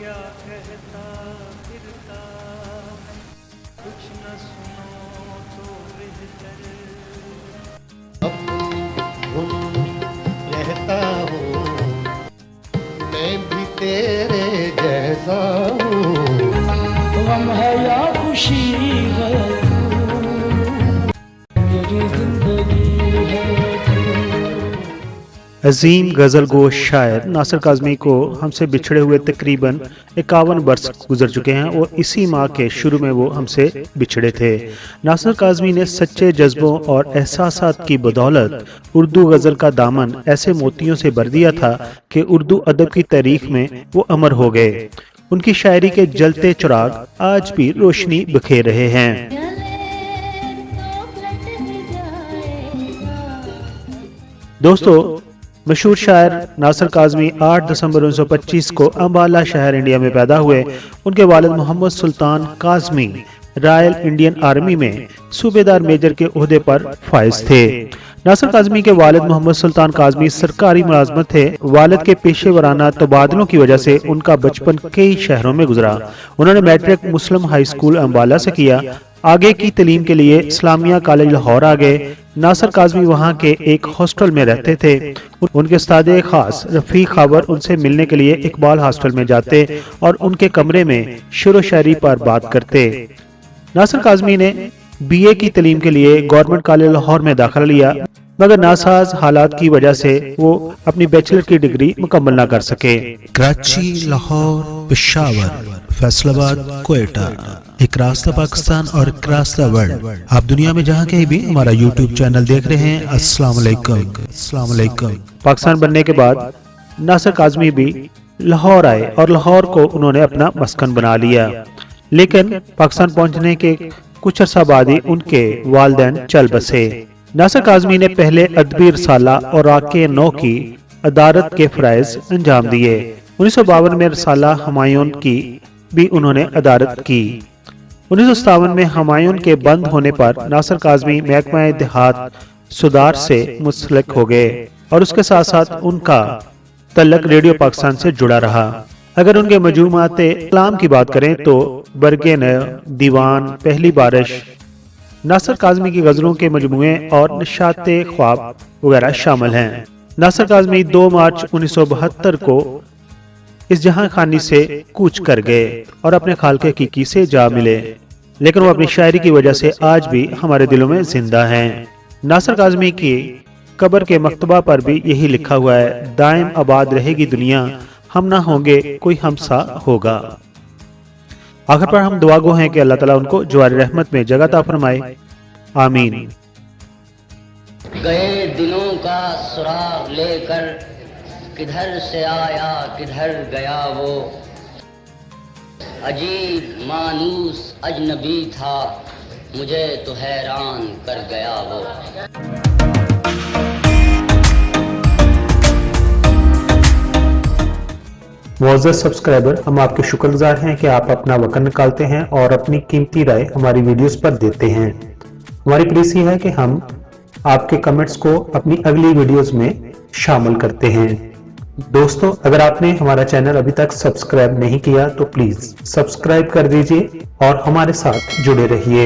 क्या कहता फिरता कुछ न सुनो तो बेहतर रहता हूँ मैं भी तेरे जैसा हूँ गम है या खुशी है मेरी जिंदगी है अजीम गज़ल गो शायर नासिर काज़मी को हमसे बिछड़े हुए तकरीबन 51 बरस गुजर चुके हैं और इसी माह के शुरू में वो हमसे बिछड़े थे। नासिर काज़मी ने सच्चे जज्बों और एहसासात की बदौलत उर्दू गज़ल का दामन ऐसे मोतियों से भर दिया था कि उर्दू अदब की तारीख में वो अमर हो गए। उनकी शायरी के जलते चिराग आज भी रोशनी बिखेर रहे हैं। दोस्तों, मशहूर शायर नासिर काज़मी 8 दिसंबर 1925 को अम्बाला शहर इंडिया में पैदा हुए। उनके वालिद मोहम्मद सुल्तान काज़मी रॉयल इंडियन आर्मी में सूबेदार मेजर के ओहदे पर फाइज थे। नासिर काज़मी के वालिद मोहम्मद सुल्तान काज़मी सरकारी मुलाजमत थे। वालिद के पेशेवराना तबादलों की वजह से उनका बचपन कई शहरों में गुजरा। उन्होंने मैट्रिक मुस्लिम हाई स्कूल अम्बाला से किया। आगे की तालीम के लिए इस्लामिया कॉलेज लाहौर आ गए। नासिर काज़मी वहाँ के एक हॉस्टल में रहते थे। उनके उस्ताद खास रफ़ीक खाबर उनसे मिलने के लिए इकबाल हॉस्टल में जाते और उनके कमरे में शेर व शायरी पर बात करते। नासिर काज़मी ने BA की तालीम के लिए गवर्नमेंट कॉलेज लाहौर में दाखिला लिया, मगर नासाज हालात की वजह से वो अपनी बैचलर की डिग्री मुकम्मल ना कर सके। कराची, लाहौर, पेशावर, फैसलाबाद, कोयटा, एक रास्ता पाकिस्तान और एक रास्ता वर्ल्ड। आप दुनिया में जहाँ कहीं भी हमारा YouTube चैनल देख रहे हैं, अस्सलाम वालेकुम। अस्सलाम वालेकुम। पाकिस्तान बनने के बाद नासिर काज़मी भी लाहौर आए और लाहौर को उन्होंने अपना मस्कन बना लिया, लेकिन पाकिस्तान पहुंचने के कुछ अर्सा बाद ही उनके वालिदैन चल बसे। नासिर काज़मी ने पहले अदबी रसाला और राके नौ की अदारत के फ़राइज़ अंजाम दिए। 1952 में रसाला हुमायूं की भी उन्होंने अदारत की। 1957 में हुमायूं के बंद होने पर नासिर काज़मी महकमा देहात सुधार से मुंसलिक हो गए और उसके साथ साथ उनका तल्लक रेडियो पाकिस्तान से जुड़ा रहा। अगर उनके मजमूआते कलाम की बात करें तो बरगे नया, दीवान, पहली बारिश, नासिर काज़मी की गज़लों के मजमूए और निशाते ख्वाब वगैरह शामिल हैं। नासिर काज़मी 2 मार्च 1972 को इस जहां खानी से कूच कर गए और अपने खालके कीकी से जा मिले, लेकिन वो अपनी शायरी की वजह से आज भी हमारे दिलों में जिंदा हैं। नासिर काज़मी की कब्र के मकतबा पर भी यही लिखा हुआ है, दायम आबाद रहेगी दुनिया, हम ना होंगे कोई हमसा होगा। आखिर पर हम दुआ गो हैं कि अल्लाह ताला उनको जवार रहमत में जगह ता फरमाए, आमीन। गए दिनों का सुराग लेकर किधर से आया किधर गया वो, अजीब मानूस अजनबी था मुझे तो हैरान कर गया वो। मुअज़्ज़ज़ सब्सक्राइबर, हम आपके शुक्रगुजार हैं कि आप अपना वक़्त निकालते हैं और अपनी कीमती राय हमारी वीडियोस पर देते हैं। हमारी प्लीज़ है कि हम आपके कमेंट्स को अपनी अगली वीडियोस में शामिल करते हैं। दोस्तों, अगर आपने हमारा चैनल अभी तक सब्सक्राइब नहीं किया तो प्लीज़ सब्सक्राइब कर दीजिए और हमारे साथ जुड़े रहिए।